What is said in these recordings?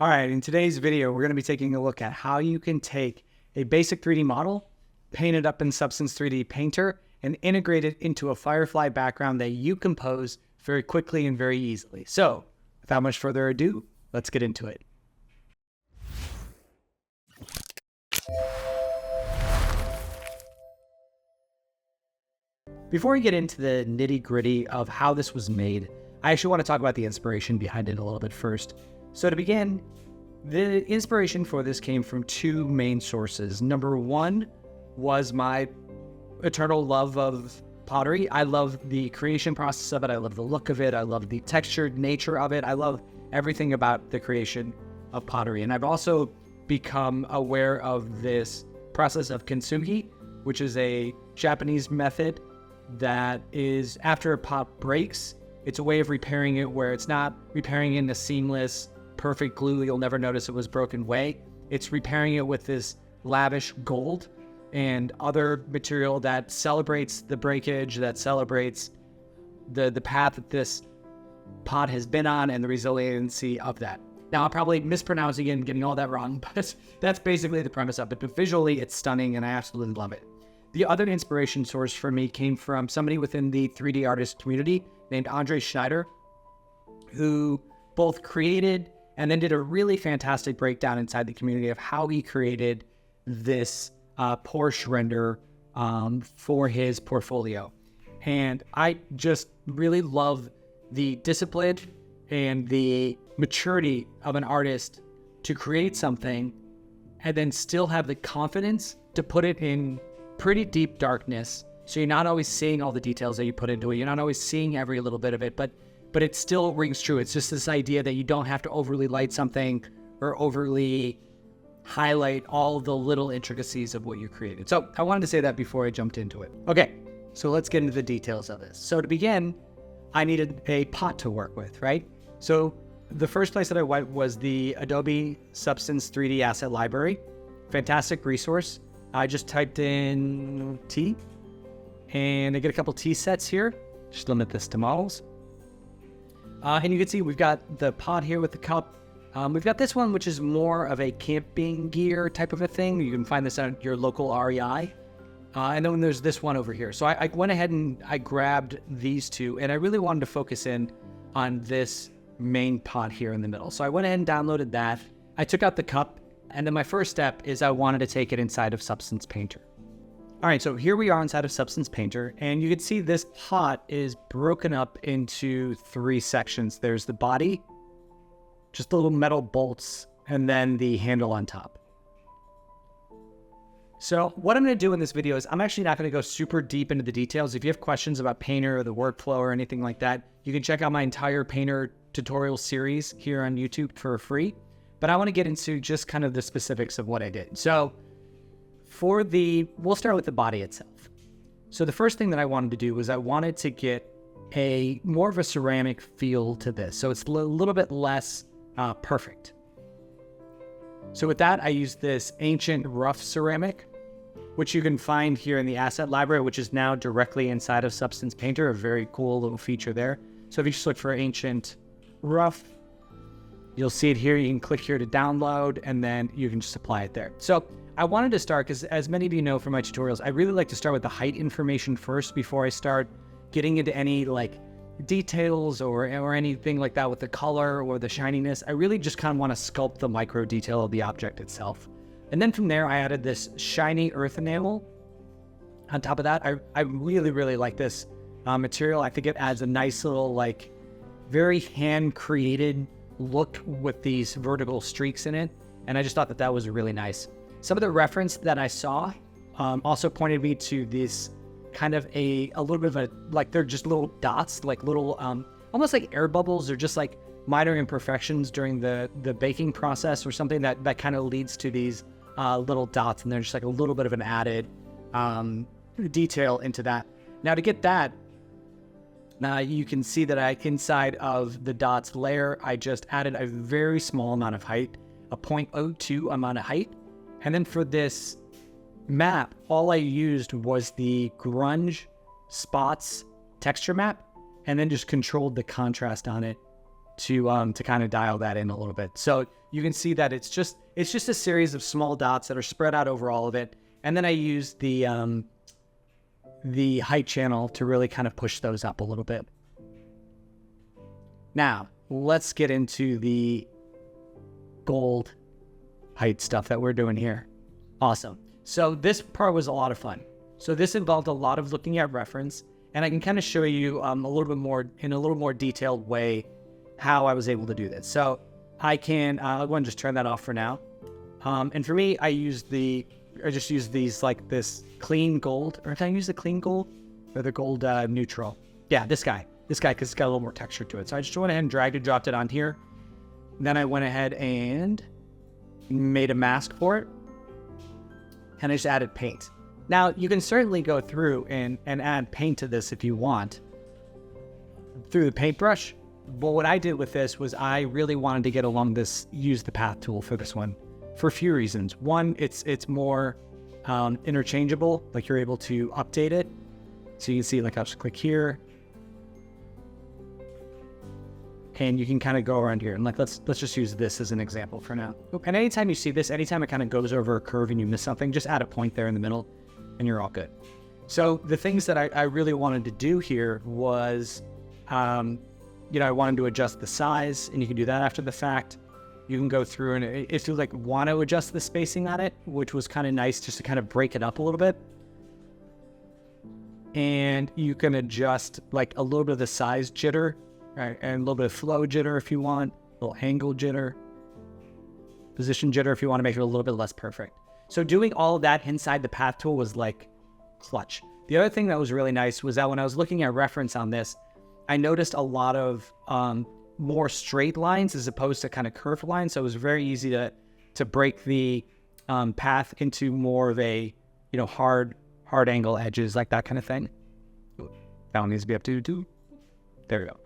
All right, in today's video, we're going to be taking a look at how you can take a basic 3D model, paint it up in Substance 3D Painter, and integrate it into a Firefly background that you compose very quickly and very easily. So, without much further ado, let's get into it. Before we get into the nitty-gritty of how this was made, I actually want to talk about the inspiration behind it a little bit first. So to begin, the inspiration for this came from two main sources. Number one was my eternal love of pottery. I love the creation process of it. I love the look of it. I love the textured nature of it. I love everything about the creation of pottery. And I've also become aware of this process of Kintsugi, which is a Japanese method that is after a pot breaks, it's a way of repairing it where it's not repairing in a seamless, perfect glue you'll never notice it was broken way. It's repairing it with this lavish gold and other material that celebrates the breakage, that celebrates the path that this pot has been on and the resiliency of that. Now, I'm probably mispronouncing it and getting all that wrong, but that's basically the premise of it. But visually, it's stunning and I absolutely love it. The other inspiration source for me came from somebody within the 3D artist community named Andre Schneider, who both created and then did a really fantastic breakdown inside the community of how he created this Porsche render for his portfolio. And I just really love the discipline and the maturity of an artist to create something and then still have the confidence to put it in pretty deep darkness. So you're not always seeing all the details that you put into it. You're not always seeing every little bit of it, but it still rings true. It's just this idea that you don't have to overly light something or overly highlight all the little intricacies of what you created. So I wanted to say that before I jumped into it. Okay, so let's get into the details of this. So to begin, I needed a pot to work with, right? So the first place that I went was the Adobe Substance 3D Asset Library. Fantastic resource. I just typed in T, and I get a couple T sets here. Just limit this to models. And you can see we've got the pot here with the cup. We've got this one, which is more of a camping gear type of a thing. You can find this on your local REI. And then there's this one over here. So I went ahead and I grabbed these two, and I really wanted to focus in on this main pot here in the middle. So I went ahead and downloaded that. I took out the cup, and then my first step is I wanted to take it inside of Substance Painter. All right, so here we are inside of Substance Painter, and you can see this pot is broken up into three sections. There's the body, just the little metal bolts, and then the handle on top. So what I'm going to do in this video is I'm actually not going to go super deep into the details. If you have questions about Painter or the workflow or anything like that, you can check out my entire Painter tutorial series here on YouTube for free. But I want to get into just kind of the specifics of what I did. So we'll start with the body itself. So the first thing that I wanted to do was I wanted to get more of a ceramic feel to this. So it's a little bit less perfect. So with that, I used this ancient rough ceramic, which you can find here in the asset library, which is now directly inside of Substance Painter, a very cool little feature there. So if you just look for ancient rough, you'll see it here. You can click here to download, and then you can just apply it there. So I wanted to start, because as many of you know from my tutorials, I really like to start with the height information first before I start getting into any like details or anything like that with the color or the shininess. I really just kind of want to sculpt the micro detail of the object itself. And then from there, I added this shiny earth enamel. On top of that, I really, really like this material. I think it adds a nice little, like, very hand-created look with these vertical streaks in it. And I just thought that that was really nice. Some of the reference that I saw also pointed me to this kind of a little bit of a, like, they're just little dots, like little, almost like air bubbles, or just like minor imperfections during the baking process or something that kind of leads to these little dots. And they're just like a little bit of an added detail into that. Now to get that, you can see that inside of the dots layer, I just added a very small amount of height, a 0.02 amount of height. And then for this map, all I used was the grunge spots texture map, and then just controlled the contrast on it to kind of dial that in a little bit. So you can see that it's just a series of small dots that are spread out over all of it. And then I use the height channel to really kind of push those up a little bit. Now, let's get into the gold height stuff that we're doing here. Awesome. So this part was a lot of fun. So this involved a lot of looking at reference, and I can kind of show you a little bit more in a little more detailed way how I was able to do this. So I can, I'll go and just turn that off for now. And for me, I just use these like this clean gold, or did I use the clean gold or the gold neutral? Yeah, this guy, because it's got a little more texture to it. So I just went ahead and dragged and dropped it on here. Then I went ahead and made a mask for it. And I just added paint. Now, you can certainly go through and add paint to this if you want through the paintbrush. But what I did with this was I really wanted to get along this, use the path tool for this one for a few reasons. One, it's more interchangeable, like you're able to update it. So you can see, like I'll just click here. And you can kind of go around here and like, let's just use this as an example for now. And anytime you see this, anytime it kind of goes over a curve and you miss something, just add a point there in the middle and you're all good. So the things that I really wanted to do here was, I wanted to adjust the size, and you can do that after the fact. You can go through and if you like want to adjust the spacing on it, which was kind of nice just to kind of break it up a little bit. And you can adjust like a little bit of the size jitter, right? And a little bit of flow jitter if you want, a little angle jitter, position jitter if you want to make it a little bit less perfect. So doing all of that inside the path tool was like clutch. The other thing that was really nice was that when I was looking at reference on this, I noticed a lot of more straight lines as opposed to kind of curved lines. So it was very easy to break the path into more of a, hard angle edges, like that kind of thing. That one needs to be up to 2. There we go.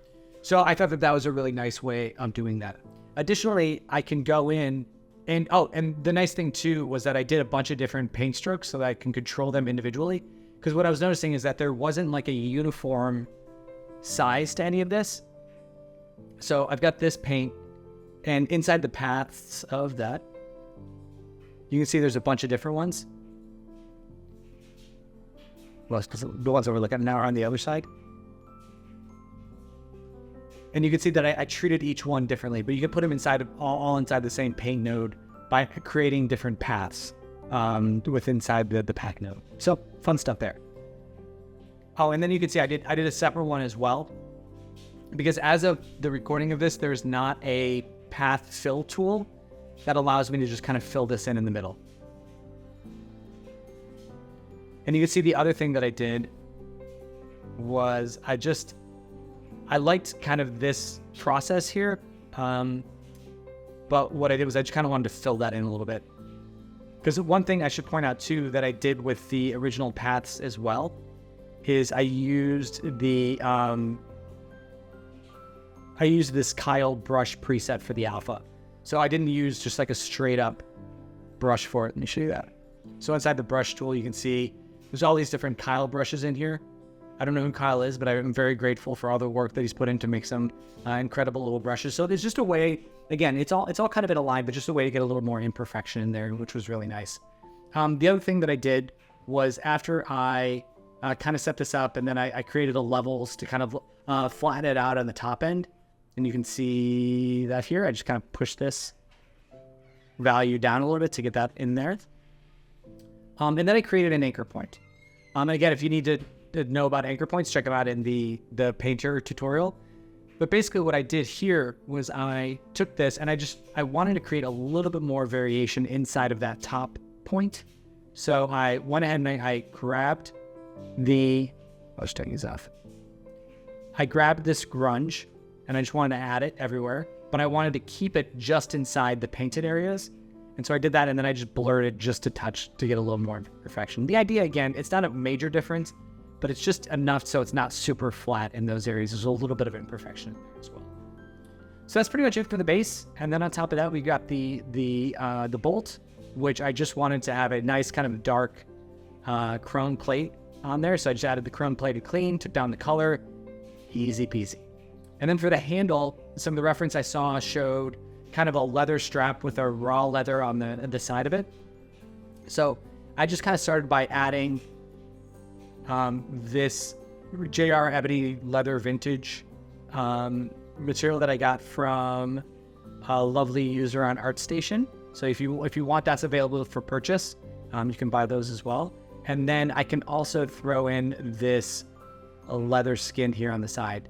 So I thought that was a really nice way of doing that. Additionally, I can go in and the nice thing too was that I did a bunch of different paint strokes so that I can control them individually. Because what I was noticing is that there wasn't like a uniform size to any of this. So I've got this paint, and inside the paths of that, you can see there's a bunch of different ones. Well, the ones that we're looking at now are on the other side. And you can see that I treated each one differently, but you can put them inside all inside the same paint node by creating different paths inside the pack node. So fun stuff there. Oh, and then you can see I did a separate one as well, because as of the recording of this, there's not a path fill tool that allows me to just kind of fill this in the middle. And you can see the other thing that I did was I liked kind of this process here, but what I did was I just kind of wanted to fill that in a little bit. Because one thing I should point out too that I did with the original paths as well is I used this Kyle brush preset for the alpha. So I didn't use just like a straight up brush for it. Let me show you that. So inside the brush tool, you can see there's all these different Kyle brushes in here. I don't know who Kyle is, but I'm very grateful for all the work that he's put in to make some incredible little brushes. So there's just a way, again, it's all kind of in a line, but just a way to get a little more imperfection in there, which was really nice. The other thing that I did was after I kind of set this up, and then I created the levels to kind of flatten it out on the top end. And you can see that here. I just kind of push this value down a little bit to get that in there. And then I created an anchor point. And again, if you need to know about anchor points, check them out in the Painter tutorial. But basically what I did here was I took this and I wanted to create a little bit more variation inside of that top point. So I went ahead and I grabbed let's take these off. I grabbed this grunge and I just wanted to add it everywhere, but I wanted to keep it just inside the painted areas. And so I did that, and then I just blurred it just a touch to get a little more imperfection. The idea, again, it's not a major difference, but it's just enough so it's not super flat in those areas. There's a little bit of imperfection in there as well. So that's pretty much it for the base. And then on top of that, we got the bolt, which I just wanted to have a nice kind of dark chrome plate on there. So I just added the chrome plated clean, took down the color, easy peasy. And then for the handle, some of the reference I saw showed kind of a leather strap with a raw leather on the side of it. So I just kind of started by adding this JR Ebony leather vintage material that I got from a lovely user on ArtStation. So if you want, that's available for purchase. You can buy those as well. And then I can also throw in this leather skin here on the side.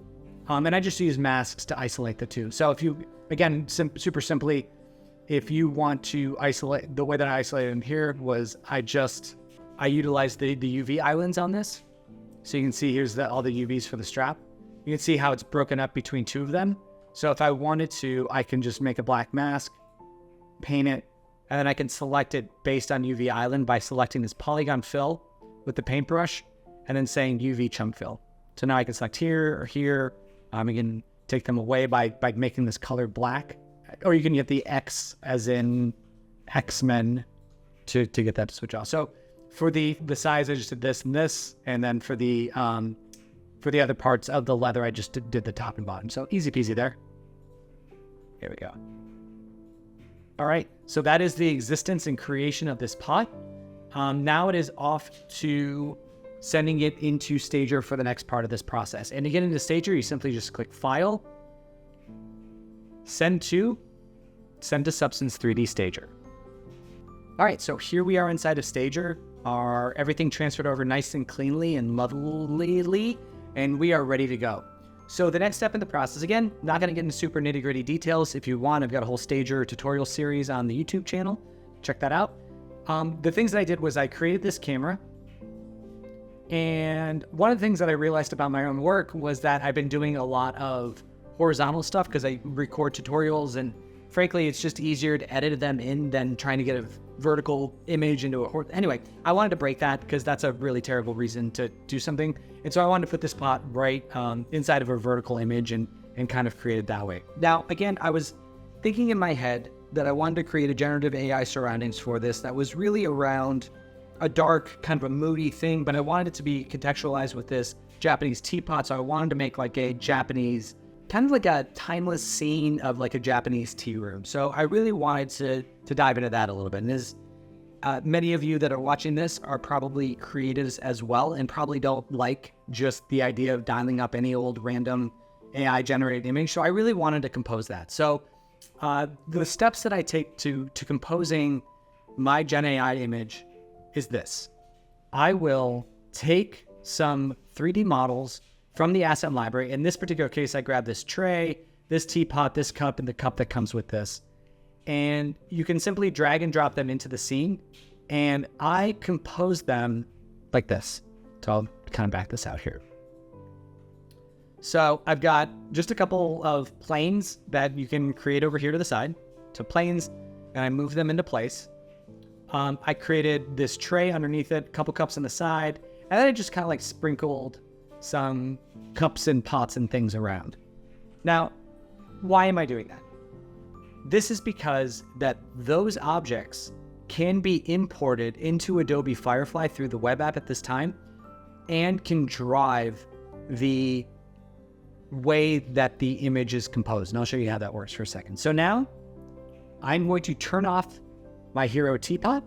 And I just use masks to isolate the two. So if you, again, super simply, if you want to isolate, the way that I isolated them here was I utilized the UV islands on this. So you can see here's all the UVs for the strap. You can see how it's broken up between two of them. So if I wanted to, I can just make a black mask, paint it, and then I can select it based on UV island by selecting this polygon fill with the paintbrush and then saying UV chunk fill. So now I can select here or here. I can take them away by making this color black, or you can get the X as in X-Men to get that to switch off. So for the size, I just did this and this, and then for the other parts of the leather, I just did the top and bottom. So easy peasy there. Here we go. All right, so that is the existence and creation of this pot. Now it is off to sending it into Stager for the next part of this process. And to get into Stager, you simply just click File, Send to Substance 3D Stager. All right, so here we are inside of Stager. Everything transferred over nice and cleanly and lovelily, and we are ready to go. So the next step in the process, again, not going to get into super nitty-gritty details. If you want, I've got a whole Stager tutorial series on the YouTube channel. Check that out. The things that I did was I created this camera. And one of the things that I realized about my own work was that I've been doing a lot of horizontal stuff because I record tutorials, and frankly, it's just easier to edit them in than trying to get a vertical image into anyway, I wanted to break that because that's a really terrible reason to do something. And so I wanted to put this pot right inside of a vertical image and kind of create it that way. Now, again, I was thinking in my head that I wanted to create a generative AI surroundings for this that was really around a dark, kind of a moody thing, but I wanted it to be contextualized with this Japanese teapot. So I wanted to make like a Japanese, kind of like a timeless scene of like a Japanese tea room. So I really wanted to dive into that a little bit. And as many of you that are watching this are probably creatives as well, and probably don't like just the idea of dialing up any old random AI generated image. So I really wanted to compose that. So the steps that I take to composing my Gen AI image is this. I will take some 3D models from the asset library. In this particular case, I grabbed this tray, this teapot, this cup, and the cup that comes with this. And you can simply drag and drop them into the scene. And I compose them like this. So I'll kind of back this out here. So I've got just a couple of planes that you can create over here to the side. So planes, and I move them into place. I created this tray underneath it, a couple cups on the side, and then I just kind of like sprinkled some cups and pots and things around. Now, why am I doing that? This is because that those objects can be imported into Adobe Firefly through the web app at this time and can drive the way that the image is composed. And I'll show you how that works for a second. So now I'm going to turn off my hero teapot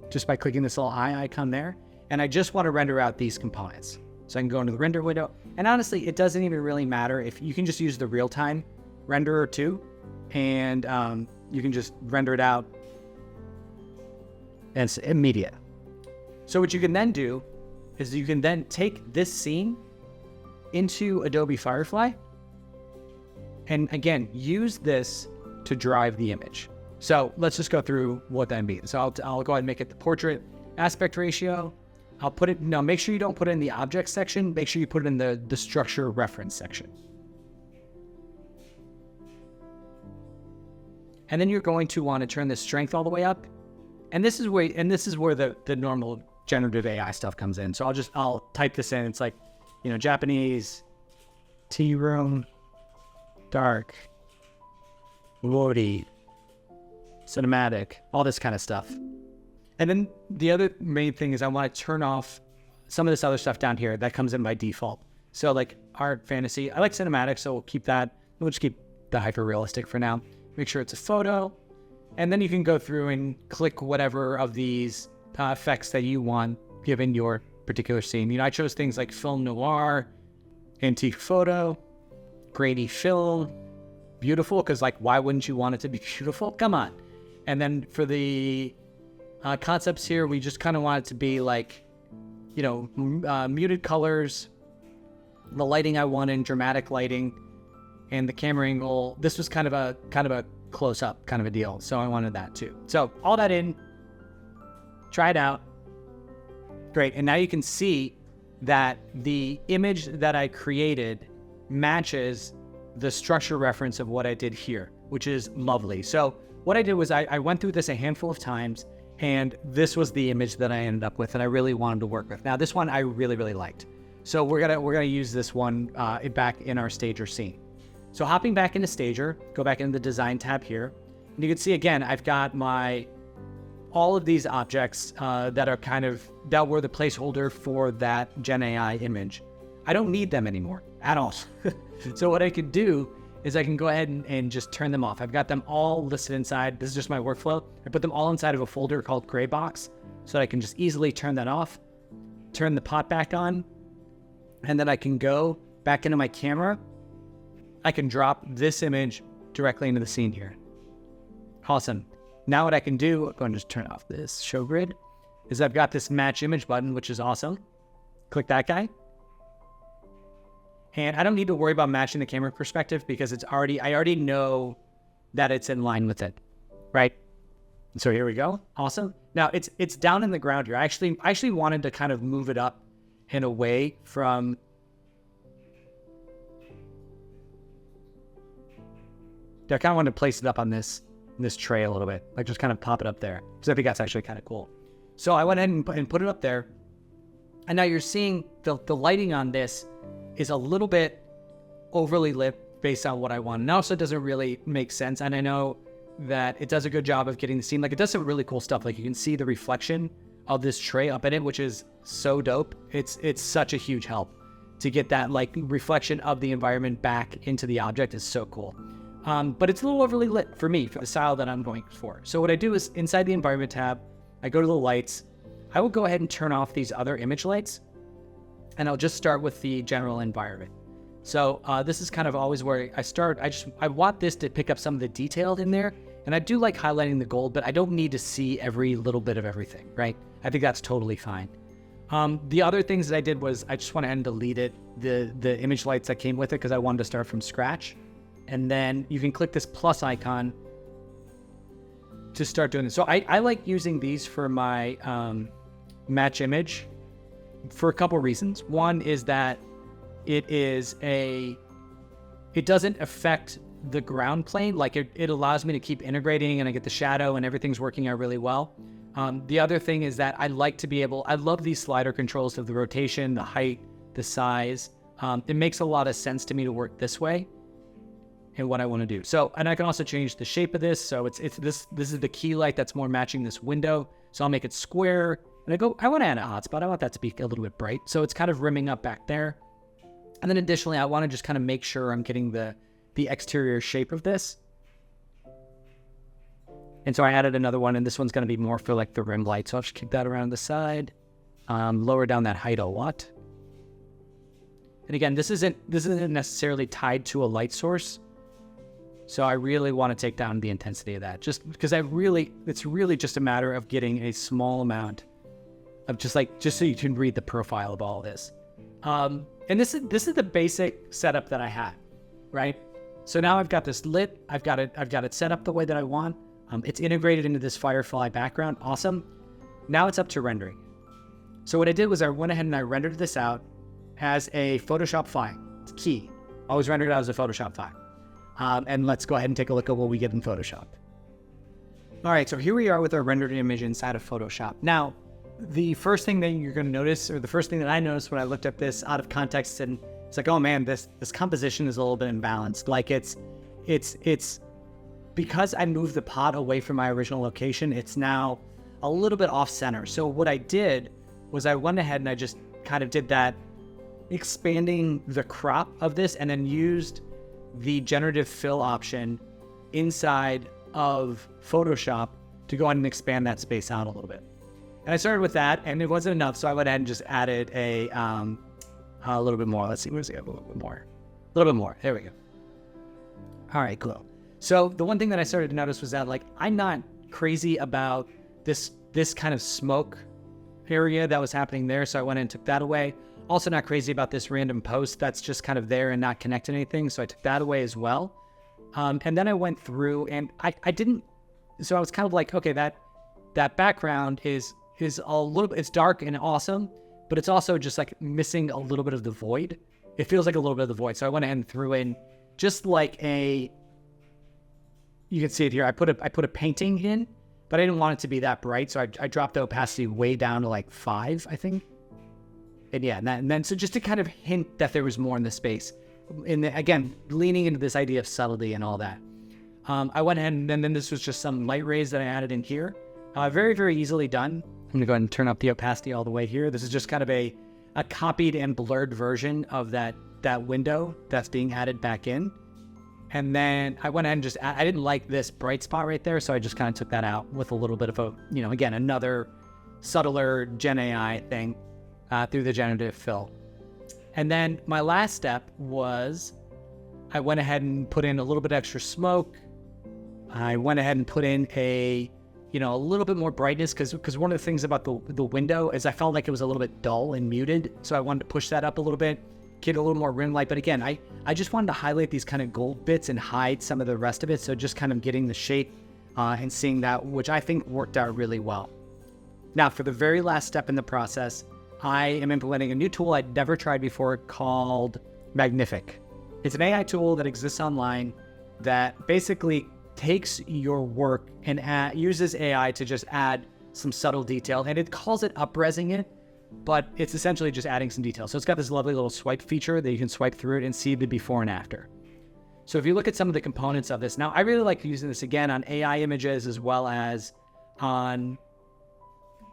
just by clicking this little eye icon there. And I just want to render out these components. So I can go into the render window. And honestly, it doesn't even really matter if you can just use the real-time renderer too. And you can just render it out. And it's immediate. So what you can then do is you can then take this scene into Adobe Firefly. And again, use this to drive the image. So let's just go through what that means. So I'll go ahead and make it the portrait aspect ratio. I'll put it, no, make sure you don't put it in the object section. Make sure you put it in the structure reference section. And then you're going to want to turn the strength all the way up. And this is where the normal generative AI stuff comes in. So I'll type this in. It's like, Japanese tea room, dark, woody, cinematic, all this kind of stuff. And then the other main thing is I want to turn off some of this other stuff down here that comes in by default. So like art, fantasy. I like cinematic, so we'll keep that. We'll just keep the hyper realistic for now. Make sure it's a photo. And then you can go through and click whatever of these effects that you want given your particular scene. You know, I chose things like film noir, antique photo, grainy film, beautiful, because like, why wouldn't you want it to be beautiful? Come on. And then for the concepts here, we just kind of want it to be like, you know, muted colors, the lighting I want in dramatic lighting, and the camera angle. This was kind of a close up kind of a deal, so I wanted that too. So all that in, try it out. Great. And now you can see that the image that I created matches the structure reference of what I did here, which is lovely. So what I did was I went through this a handful of times, and this was the image that I ended up with, and I really wanted to work with. Now this one I really, really liked. So we're gonna use this one back in our stager scene. So hopping back into stager, go back into the design tab here, and you can see again, I've got all of these objects that were the placeholder for that Gen AI image. I don't need them anymore at all. So what I could do is I can go ahead and just turn them off. I've got them all listed inside. This is just my workflow. I put them all inside of a folder called Gray Box, so that I can just easily turn that off, turn the pot back on, and then I can go back into my camera. I can drop this image directly into the scene here. Awesome. Now what I can do, I'm going to just turn off this show grid, is I've got this match image button, which is awesome. Click that guy. And I don't need to worry about matching the camera perspective because I already know that it's in line with it, right? So here we go. Awesome. Now it's down in the ground here. I actually wanted to kind of move it up and away from I kind of wanted to place it up on this tray a little bit, like just kind of pop it up there, because I think that's actually kind of cool. So I went ahead and put it up there, and now you're seeing the lighting on this is a little bit overly lit based on what I want. And also it doesn't really make sense, and I know that it does a good job of getting the scene. Like it does some really cool stuff. Like you can see the reflection of this tray up in it, which is so dope. It's such a huge help to get that like reflection of the environment back into the object is so cool. But it's a little overly lit for me, for the style that I'm going for. So what I do is inside the environment tab, I go to the lights. I will go ahead and turn off these other image lights, and I'll just start with the general environment. So this is kind of always where I start. I want this to pick up some of the detail in there, and I do like highlighting the gold, but I don't need to see every little bit of everything, right? I think that's totally fine. The other things that I did was I just went ahead and deleted the image lights that came with it because I wanted to start from scratch. And then you can click this plus icon to start doing this. So I like using these for my match image for a couple reasons. One is that it doesn't affect the ground plane. Like it allows me to keep integrating, and I get the shadow and everything's working out really well. The other thing is that I love these slider controls of the rotation, the height, the size. It makes a lot of sense to me to work this way and what I want to do. So, and I can also change the shape of this. So this is the key light that's more matching this window. So I'll make it square, and I want to add a hotspot. I want that to be a little bit bright. So it's kind of rimming up back there. And then additionally, I want to just kind of make sure I'm getting the exterior shape of this. And so I added another one, and this one's going to be more for like the rim light. So I'll just kick that around the side, lower down that height a lot. And again, this isn't necessarily tied to a light source. So I really want to take down the intensity of that, just because it's really just a matter of getting a small amount of just so you can read the profile of all this. And this is the basic setup that I had, right? So now I've got this lit, I've got it set up the way that I want. It's integrated into this Firefly background. Awesome. Now it's up to rendering. So what I did was I went ahead and I rendered this out as a Photoshop file. It's key. Always render it out as a Photoshop file. And let's go ahead and take a look at what we get in Photoshop. All right, so here we are with our rendered image inside of Photoshop. Now, the first thing that you're going to notice, or the first thing that I noticed when I looked at this out of context, and it's like, oh man, this composition is a little bit imbalanced. Like it's because I moved the pot away from my original location, it's now a little bit off center. So what I did was I went ahead and I just kind of did that, expanding the crop of this and then used the generative fill option inside of Photoshop to go ahead and expand that space out a little bit. And I started with that, and it wasn't enough, so I went ahead and just added a little bit more. Let's see, where's it? A little bit more. A little bit more. There we go. All right, cool. So the one thing that I started to notice was that, like, I'm not crazy about this kind of smoke area that was happening there, so I went in and took that away. Also not crazy about this random post that's just kind of there and not connected to anything, so I took that away as well. And then I went through and I didn't, so I was kind of like, okay, that background is a little bit, it's dark and awesome, but it's also just like missing a little bit of the void. It feels like a little bit of the void. So I went ahead and threw in just like you can see it here. I put a painting in, but I didn't want it to be that bright. So I dropped the opacity way down to like 5, I think. And yeah, and then so just to kind of hint that there was more in the space. Again, leaning into this idea of subtlety and all that. I went ahead and then this was just some light rays that I added in here. Very, very easily done. I'm gonna go ahead and turn up the opacity all the way here. This is just kind of a copied and blurred version of that window that's being added back in. And then I went ahead and I didn't like this bright spot right there, so I just kind of took that out with a little bit of a, again, another subtler Gen AI thing through the generative fill. And then my last step was I went ahead and put in a little bit extra smoke. I went ahead and put in a little bit more brightness because one of the things about the window is I felt like it was a little bit dull and muted. So I wanted to push that up a little bit, get a little more rim light. But again, I just wanted to highlight these kind of gold bits and hide some of the rest of it. So just kind of getting the shape and seeing that, which I think worked out really well. Now, for the very last step in the process, I am implementing a new tool I'd never tried before called Magnific. It's an AI tool that exists online that basically takes your work and uses AI to just add some subtle detail, and it calls it up-resing it, but it's essentially just adding some detail. So it's got this lovely little swipe feature that you can swipe through it and see the before and after. So if you look at some of the components of this, now I really like using this again on AI images as well as on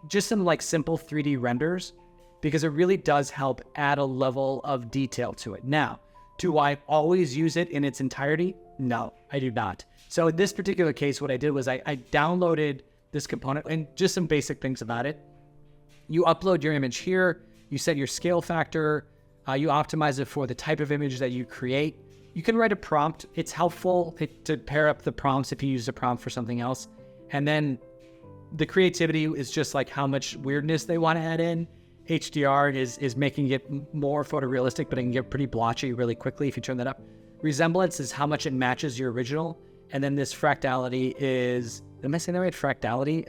just some like simple 3D renders, because it really does help add a level of detail to it. Now, do I always use it in its entirety? No, I do not. So in this particular case, what I did was I downloaded this component and just some basic things about it. You upload your image here, you set your scale factor, you optimize it for the type of image that you create. You can write a prompt. It's helpful to pair up the prompts if you use a prompt for something else. And then the creativity is just like how much weirdness they want to add in. HDR is making it more photorealistic, but it can get pretty blotchy really quickly if you turn that up. Resemblance is how much it matches your original. And then this fractality is, am I saying that right? Fractality?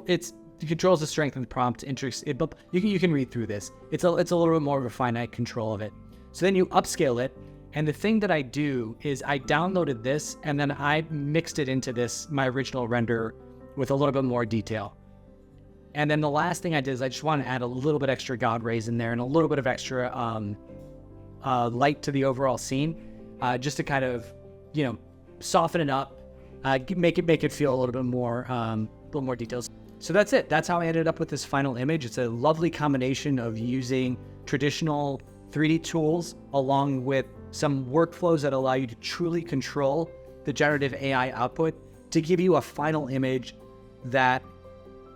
It controls the strength and the prompt interest. You can read through this. It's a little bit more of a finite control of it. So then you upscale it. And the thing that I do is I downloaded this and then I mixed it into my original render with a little bit more detail. And then the last thing I did is I just want to add a little bit extra God rays in there and a little bit of extra light to the overall scene, just to kind of, soften it up, make it feel a little bit more details. So that's it. That's how I ended up with this final image. It's a lovely combination of using traditional 3D tools along with some workflows that allow you to truly control the generative AI output to give you a final image that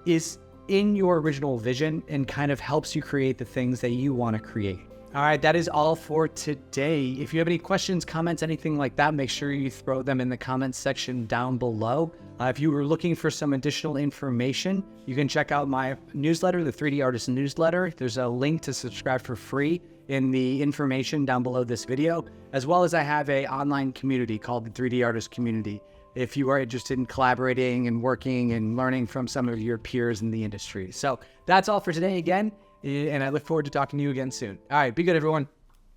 is in your original vision and kind of helps you create the things that you want to create. All right, that is all for today. If you have any questions, comments, anything like that, make sure you throw them in the comments section down below. If you were looking for some additional information, you can check out my newsletter, the 3D Artist newsletter. There's a link to subscribe for free in the information down below this video, as well as I have an online community called the 3D Artist Community. If you are interested in collaborating and working and learning from some of your peers in the industry. So that's all for today again, and I look forward to talking to you again soon. All right, be good, everyone.